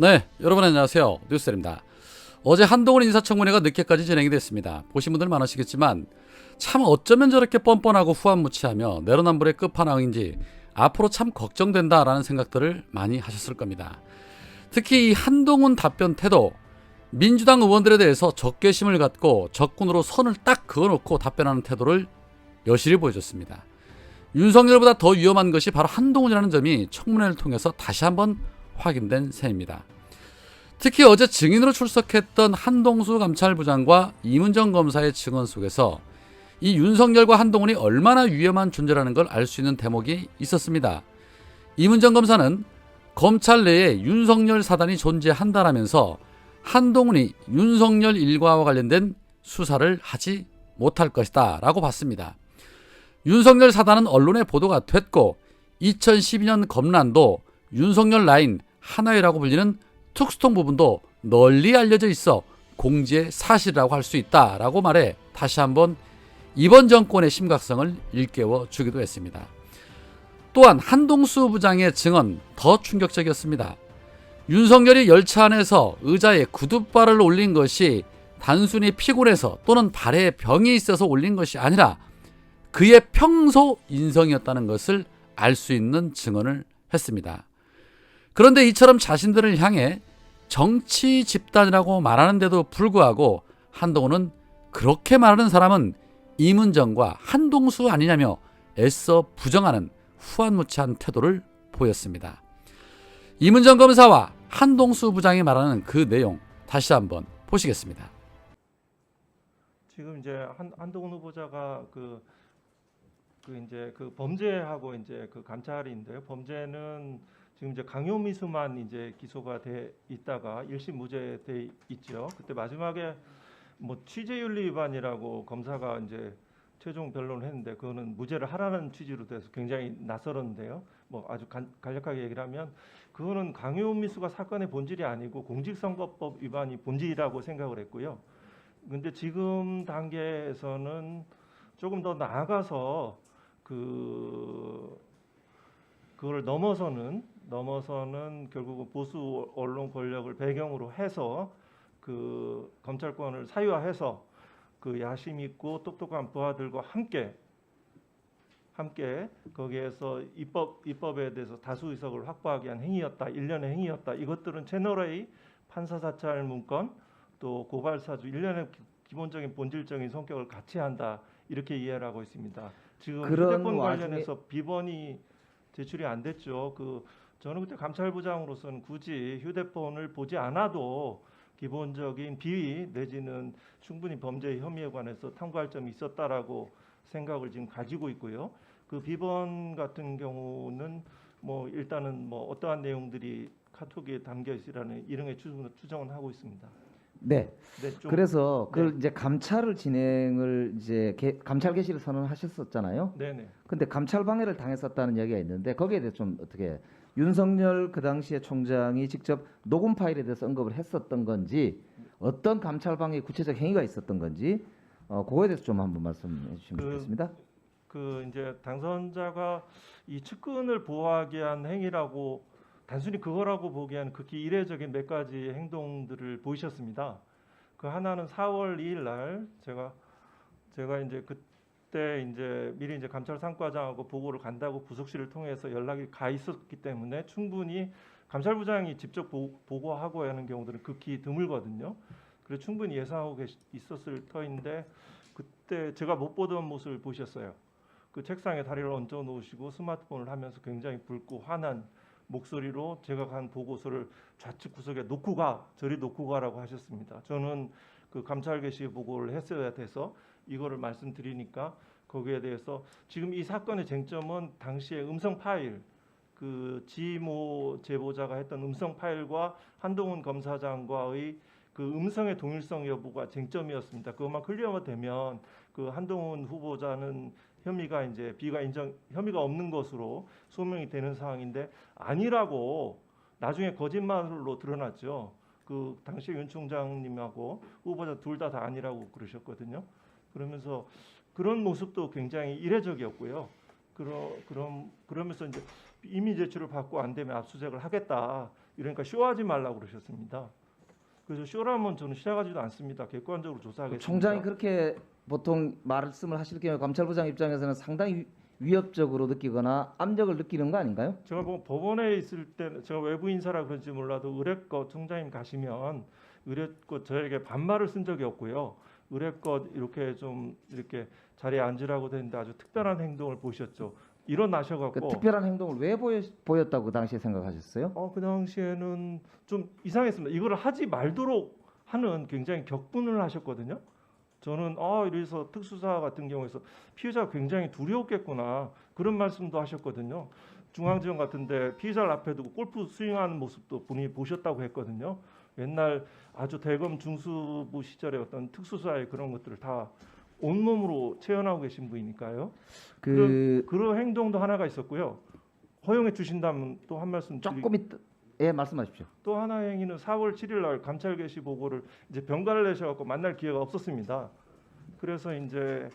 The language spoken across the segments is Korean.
네, 여러분 안녕하세요. 뉴스입니다. 어제 한동훈 인사청문회가 늦게까지 진행이 됐습니다. 보신 분들 많으시겠지만 참 어쩌면 저렇게 뻔뻔하고 후한무치하며 내로남불의 끝판왕인지 앞으로 참 걱정된다라는 생각들을 많이 하셨을 겁니다. 특히 이 한동훈 답변 태도, 민주당 의원들에 대해서 적개심을 갖고 적군으로 선을 딱 그어놓고 답변하는 태도를 여실히 보여줬습니다. 윤석열보다 더 위험한 것이 바로 한동훈이라는 점이 청문회를 통해서 다시 한번 확인된 셈입니다. 특히 어제 증인으로 출석했던 한동수 감찰부장과 이문정 검사의 증언 속에서 이 윤석열과 한동훈이 얼마나 위험한 존재라는 걸 알 수 있는 대목이 있었습니다. 이문정 검사는 검찰 내에 윤석열 사단이 존재한다라면서 한동훈이 윤석열 일과와 관련된 수사를 하지 못할 것이다 라고 봤습니다. 윤석열 사단은 언론에 보도가 됐고 2012년 검란도 윤석열 라인 하나회라고 불리는 특수통 부분도 널리 알려져 있어 공지의 사실이라고 할 수 있다라고 말해 다시 한번 이번 정권의 심각성을 일깨워 주기도 했습니다. 또한 한동수 부장의 증언 더 충격적이었습니다. 윤석열이 열차 안에서 의자에 구둣발을 올린 것이 단순히 피곤해서 또는 발에 병이 있어서 올린 것이 아니라 그의 평소 인성이었다는 것을 알 수 있는 증언을 했습니다. 그런데 이처럼 자신들을 향해 정치 집단이라고 말하는데도 불구하고 한동훈은 그렇게 말하는 사람은 이문정과 한동수 아니냐며 애써 부정하는 후한무치한 태도를 보였습니다. 이문정 검사와 한동수 부장이 말하는 그 내용 다시 한번 보시겠습니다. 지금 이제 한동훈 후보자가 이제 그 범죄하고 이제 그 감찰인데요. 범죄는 지금 이제 강요미수만 이제 기소가 돼 있다가 1심 무죄돼 있죠. 그때 마지막에 뭐 취재윤리 위반이라고 검사가 이제 최종 변론을 했는데 그거는 무죄를 하라는 취지로 돼서 굉장히 낯설었는데요. 뭐 아주 간략하게 얘기를 하면 그거는 강요미수가 사건의 본질이 아니고 공직선거법 위반이 본질이라고 생각을 했고요. 근데 지금 단계에서는 조금 더 나아가서 그걸 넘어서는 결국은 보수 언론 권력을 배경으로 해서 그 검찰권을 사유화해서 그 야심 있고 똑똑한 부하들과 함께 거기에서 입법에 대해서 다수 의석을 확보하기 위한 행위였다. 일련의 행위였다. 이것들은 채널A 판사 사찰 문건 또 고발 사주 일련의 기본적인 본질적인 성격을 같이 한다. 이렇게 이해를 하고 있습니다. 지금 휴대폰 관련해서 비번이 제출이 안 됐죠. 저는 그때 감찰부장으로서는 굳이 휴대폰을 보지 않아도 기본적인 비위 내지는 충분히 범죄 혐의에 관해서 탐구할 점이 있었다라고 생각을 지금 가지고 있고요. 그 비번 같은 경우는 뭐 일단은 뭐 어떠한 내용들이 카톡에 담겨 있으라는 이름의 추정은 하고 있습니다. 네. 네, 그래서 그걸 이제 감찰을 진행을 이제 감찰 개시를 선언하셨었잖아요. 네네. 근데 감찰 방해를 당했었다는 이야기가 있는데 거기에 대해서 좀 어떻게 윤석열 그 당시에 총장이 직접 녹음 파일에 대해서 언급을 했었던 건지 어떤 감찰 방해 구체적 행위가 있었던 건지 그거에 대해서 좀 한번 말씀해 주시면 좋겠습니다. 이제 당선자가 이 측근을 보호하기 위한 행위라고 단순히 그거라고 보기에는 극히 이례적인 몇 가지 행동들을 보이셨습니다. 그 하나는 4월 2일 날 제가 이제 그때 이제 미리 이제 감찰 상과장하고 보고를 간다고 부속실을 통해서 연락이 가 있었기 때문에 충분히 감찰부장이 직접 보고하고 하는 경우들은 극히 드물거든요. 그래서 충분히 예상하고 있었을 터인데 그때 제가 못 보던 모습을 보셨어요. 그 책상에 다리를 얹어 놓으시고 스마트폰을 하면서 굉장히 붉고 화난 목소리로 제가 간 보고서를 좌측 구석에 놓고 가, 저리 놓고 가라고 하셨습니다. 저는 그 감찰 개시 보고를 했어야 돼서 이거를 말씀드리니까 거기에 대해서 지금 이 사건의 쟁점은 당시의 음성 파일, 그 지모 제보자가 했던 음성 파일과 한동훈 검사장과의 그 음성의 동일성 여부가 쟁점이었습니다. 그것만 클리어가 되면 그 한동훈 후보자는 혐의가 없는 것으로 소명이 되는 상황인데 아니라고 나중에 거짓말로 드러났죠. 그 당시 윤 총장님하고 후보자 둘 다 아니라고 그러셨거든요. 그러면서 그런 모습도 굉장히 이례적이었고요. 그러면서 이제 이미 제출을 받고 안 되면 압수수색을 하겠다. 이러니까 쇼하지 말라고 그러셨습니다. 그래서 쇼라면 저는 시작하지도 않습니다. 객관적으로 조사하겠습니다. 총장이 그렇게 보통 말씀을 하실 경우 감찰부장 입장에서는 상당히 위협적으로 느끼거나 압력을 느끼는 거 아닌가요? 제가 뭐 법원에 있을 때 제가 외부 인사라 그런지 몰라도 의뢰껏 총장님 가시면 의뢰껏 저에게 반말을 쓴 적이 없고요. 의뢰껏 이렇게 좀 이렇게 자리에 앉으라고 됐는데 아주 특별한 행동을 보셨죠. 일어나셔갖고 특별한 행동을 왜 보였다고 그 당시에 생각하셨어요? 그 당시에는 좀 이상했습니다. 이걸 하지 말도록 하는 굉장히 격분을 하셨거든요. 저는 이래서 특수사 같은 경우에서 피해자가 굉장히 두려웠겠구나 그런 말씀도 하셨거든요. 중앙지검 같은데 피해자를 앞에 두고 골프 스윙하는 모습도 본인이 보셨다고 했거든요. 옛날 아주 대검 중수부 시절에 어떤 특수사의 그런 것들을 다 온몸으로 체험하고 계신 분이니까요. 그런 행동도 하나가 있었고요. 허용해 주신다면 또 한 말씀 조금 말씀하십시오. 또 하나의 행위는 4월 7일 날 감찰 개시 보고를 이제 병가를 내셔갖고 만날 기회가 없었습니다. 그래서 이제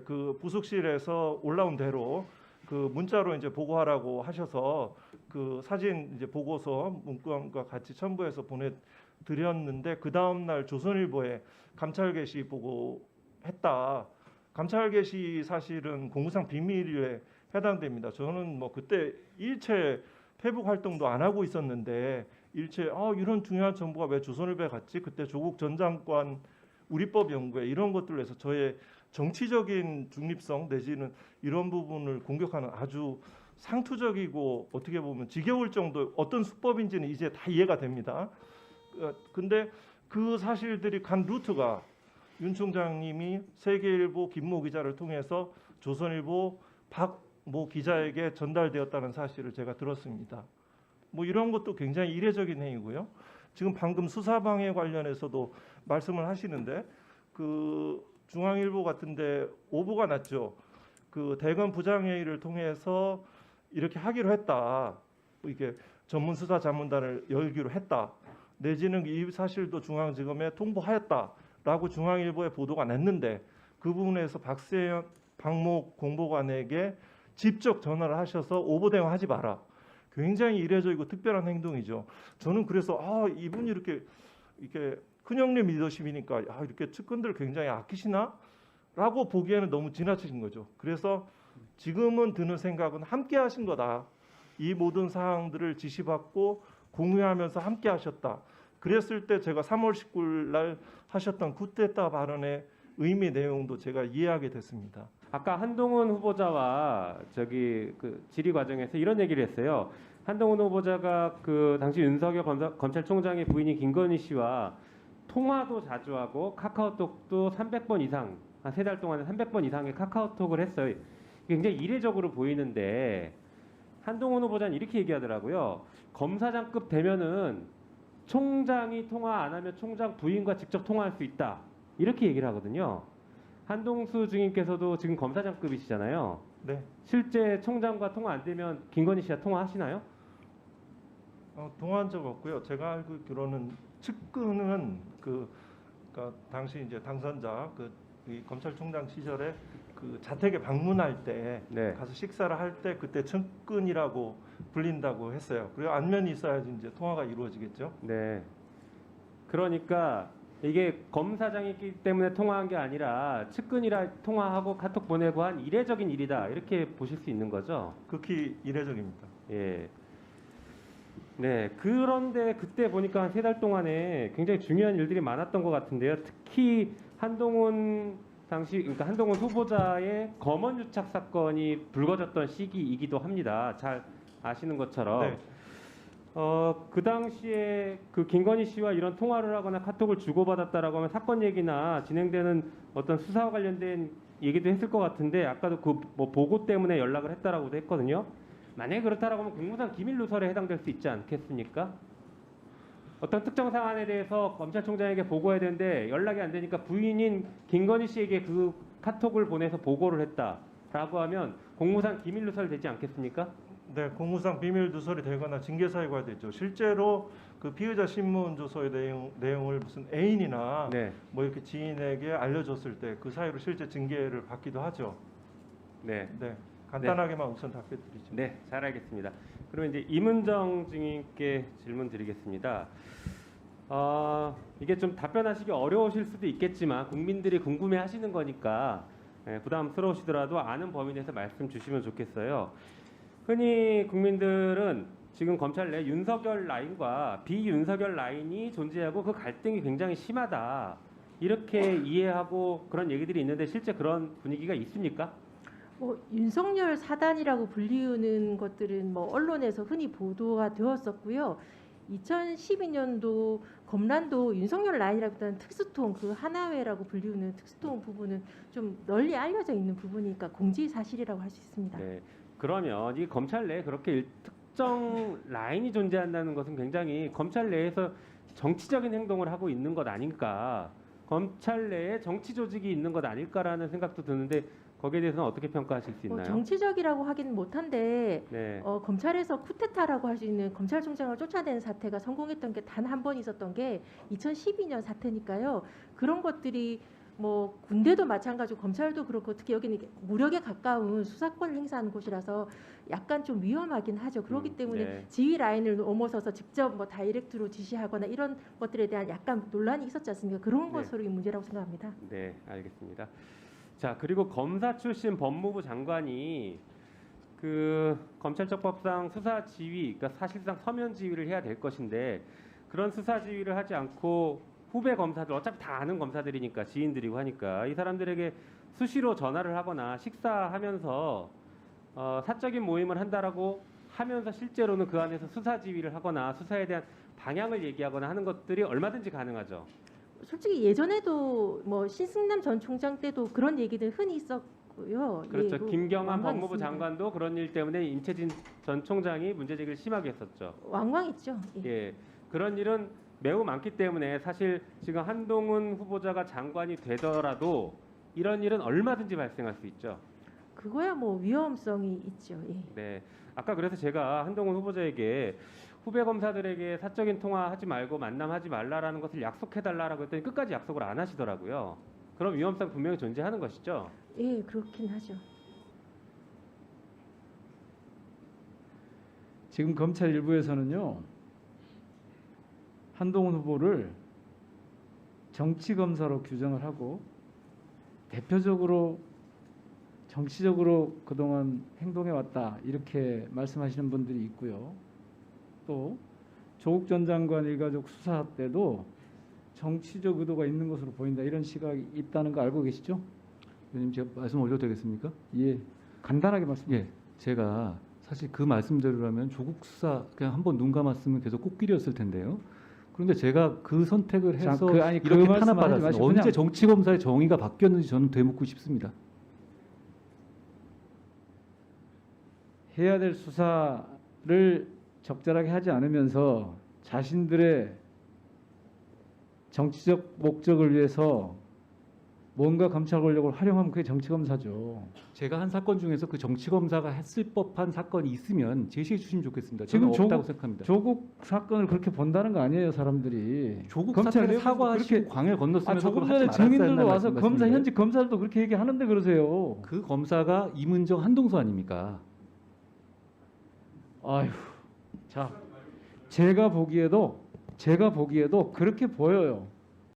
그 부속실에서 올라온 대로 그 문자로 이제 보고하라고 하셔서 그 사진 이제 보고서 문건과 같이 첨부해서 보내드렸는데 그 다음 날 조선일보에 감찰 개시 보고했다. 감찰 개시 사실은 공무상 비밀에 해당됩니다. 저는 뭐 그때 일체 페북 활동도 안 하고 있었는데 일체 이런 중요한 정보가 왜 조선일보에 갔지? 그때 조국 전 장관 우리법 연구에 이런 것들로 해서 저의 정치적인 중립성 내지는 이런 부분을 공격하는 아주 상투적이고 어떻게 보면 지겨울 정도 어떤 수법인지는 이제 다 이해가 됩니다. 근데 그 사실들이 간 루트가 윤 총장님이 세계일보 김모 기자를 통해서 조선일보 박모 기자에게 전달되었다는 사실을 제가 들었습니다. 뭐 이런 것도 굉장히 이례적인 행위고요. 지금 방금 수사방해 관련해서도 말씀을 하시는데 그 중앙일보 같은데 오보가 났죠. 그 대검 부장회의를 통해서 이렇게 하기로 했다. 이게 전문수사 자문단을 열기로 했다. 내지는 이 사실도 중앙지검에 통보하였다라고 중앙일보에 보도가 났는데 그 부분에서 박세현 박모 공보관에게 직접 전화를 하셔서 오보 대응하지 마라. 굉장히 이례적이고 특별한 행동이죠. 저는 그래서 이분이 이렇게 큰형님 리더십이니까 이렇게 측근들 굉장히 아끼시나라고 보기에는 너무 지나치신 거죠. 그래서 지금은 드는 생각은 함께 하신 거다. 이 모든 사항들을 지시받고 공유하면서 함께 하셨다. 그랬을 때 제가 3월 19일 날 하셨던 쿠데타 발언의 의미 내용도 제가 이해하게 됐습니다. 아까 한동훈 후보자와 그 질의 과정에서 이런 얘기를 했어요. 한동훈 후보자가 그 당시 윤석열 검찰총장의 부인이 김건희 씨와 통화도 자주 하고 카카오톡도 300번 이상, 한 3달 동안에 300번 이상의 카카오톡을 했어요. 굉장히 이례적으로 보이는데 한동훈 후보자는 이렇게 얘기하더라고요. 검사장급 되면은 총장이 통화 안 하면 총장 부인과 직접 통화할 수 있다. 이렇게 얘기를 하거든요. 한동수 증인께서도 지금 검사장급이시잖아요. 네. 실제 총장과 통화 안 되면 김건희 씨와 통화하시나요? 통화한 적 없고요. 제가 알고 있기로는 측근은 그러니까 당시 이제 당선자 이 검찰총장 시절에 그 자택에 방문할 때 네. 가서 식사를 할 때 그때 측근이라고 불린다고 했어요. 그리고 안면이 있어야지 이제 통화가 이루어지겠죠. 네. 그러니까 이게 검사장이기 때문에 통화한 게 아니라 측근이라 통화하고 카톡 보내고 한 이례적인 일이다. 이렇게 보실 수 있는 거죠. 극히 이례적입니다. 예. 네. 그런데 그때 보니까 한 3달 동안에 굉장히 중요한 일들이 많았던 것 같은데요. 특히 한동훈 그러니까 한동훈 후보자의 검언 유착 사건이 불거졌던 시기이기도 합니다. 잘 아시는 것처럼. 네. 그 당시에 그 김건희 씨와 이런 통화를 하거나 카톡을 주고받았다라고 하면 사건 얘기나 진행되는 어떤 수사와 관련된 얘기도 했을 것 같은데 아까도 그 뭐 보고 때문에 연락을 했다라고도 했거든요. 만약에 그렇다라고 하면 공무상 기밀 누설에 해당될 수 있지 않겠습니까? 어떤 특정 사안에 대해서 검찰총장에게 보고해야 되는데 연락이 안 되니까 부인인 김건희 씨에게 그 카톡을 보내서 보고를 했다라고 하면 공무상 기밀 누설 되지 않겠습니까? 네, 공무상 비밀 누설이 되거나 징계 사유가 되죠. 실제로 그 피의자 신문 조서의 내용을 무슨 애인이나 네. 뭐 이렇게 지인에게 알려줬을 때 그 사유로 실제 징계를 받기도 하죠. 네. 네, 간단하게만 우선 답변드리죠. 네, 잘 알겠습니다. 그러면 이제 이문정 증인께 질문 드리겠습니다. 이게 좀 답변하시기 어려우실 수도 있겠지만 국민들이 궁금해하시는 거니까 부담스러우시더라도 아는 범위 내에서 말씀 주시면 좋겠어요. 흔히 국민들은 지금 검찰 내 윤석열 라인과 비윤석열 라인이 존재하고 그 갈등이 굉장히 심하다 이렇게 이해하고 그런 얘기들이 있는데 실제 그런 분위기가 있습니까? 뭐 윤석열 사단이라고 불리우는 것들은 뭐 언론에서 흔히 보도가 되었었고요. 2012년도 검란도 윤석열 라인이라기보다는 특수통 그 하나회라고 불리우는 특수통 부분은 좀 널리 알려져 있는 부분이니까 공지 사실이라고 할 수 있습니다. 네. 그러면 이 검찰 내에 그렇게 특정 라인이 존재한다는 것은 굉장히 검찰 내에서 정치적인 행동을 하고 있는 것 아닌가? 검찰 내에 정치 조직이 있는 것 아닐까라는 생각도 드는데 거기에 대해서는 어떻게 평가하실 수 뭐 있나요? 정치적이라고 하기는 못한데 네. 검찰에서 쿠데타라고 할 수 있는 검찰총장을 쫓아내는 사태가 성공했던 게 단 한 번 있었던 게 2012년 사태니까요. 그런 것들이 뭐 군대도 마찬가지고 검찰도 그렇고 특히 여기는 무력에 가까운 수사권을 행사하는 곳이라서 약간 좀 위험하긴 하죠. 그렇기 때문에 네. 지휘 라인을 넘어서서 직접 뭐 다이렉트로 지시하거나 이런 것들에 대한 약간 논란이 있었지 않습니까? 그런 네. 것으로 이 문제라고 생각합니다. 네, 알겠습니다. 자, 그리고 검사 출신 법무부 장관이 그 검찰청법상 수사 지휘, 그러니까 사실상 서면 지휘를 해야 될 것인데 그런 수사 지휘를 하지 않고 후배 검사들 어차피 다 아는 검사들이니까 지인들이고 하니까 이 사람들에게 수시로 전화를 하거나 식사하면서 사적인 모임을 한다라고 하면서 실제로는 그 안에서 수사 지휘를 하거나 수사에 대한 방향을 얘기하거나 하는 것들이 얼마든지 가능하죠. 솔직히 예전에도 뭐 신승남 전 총장 때도 그런 얘기들 흔히 있었고요. 그렇죠. 예, 그 김경환 왕광 법무부 있습니다. 장관도 그런 일 때문에 임채진 전 총장이 문제 제기를 심하게 했었죠. 왕왕 있죠. 예. 예, 그런 일은 매우 많기 때문에 사실 지금 한동훈 후보자가 장관이 되더라도 이런 일은 얼마든지 발생할 수 있죠. 그거야 뭐 위험성이 있죠. 예. 네, 아까 그래서 제가 한동훈 후보자에게 후배 검사들에게 사적인 통화하지 말고 만남하지 말라라는 것을 약속해달라라고 했더니 끝까지 약속을 안 하시더라고요. 그럼 위험성 분명히 존재하는 것이죠. 예, 그렇긴 하죠. 지금 검찰 일부에서는요, 한동훈 후보를 정치 검사로 규정을 하고 대표적으로 정치적으로 그동안 행동해 왔다 이렇게 말씀하시는 분들이 있고요. 또 조국 전 장관 일가족 수사 때도 정치적 의도가 있는 것으로 보인다 이런 시각이 있다는 거 알고 계시죠? 의원님 제가 말씀 올려도 되겠습니까? 예, 간단하게 말씀. 예, 제가 사실 그 말씀대로라면 조국 수사 그냥 한번 눈 감았으면 계속 꽃길이었을 텐데요. 그런데 제가 그 선택을 자, 해서 그 이렇게 말씀 하지 탄압받았습니다. 마시고 언제 그냥- 정치 검사의 정의가 바뀌었는지 저는 되묻고 싶습니다. 해야 될 수사를 적절하게 하지 않으면서 자신들의 정치적 목적을 위해서 뭔가 검찰 권력을 활용하면 그게 정치 검사죠. 제가 한 사건 중에서 그 정치 검사가 했을 법한 사건이 있으면 제시해 주시면 좋겠습니다. 지금 저는 없다고 생각합니다. 조국 사건을 그렇게 본다는 거 아니에요, 사람들이. 조국 검찰 사건에 내부에서 사과하시고 그렇게- 광을 건넜으면서 조금 그걸 하지 전에 증인들도 말았어야 와서 한다는 검사 말씀이신가요? 현직 검사들도 그렇게 얘기하는데 그러세요. 그 검사가 이문정 한동수 아닙니까? 아휴, 자, 제가 보기에도 그렇게 보여요.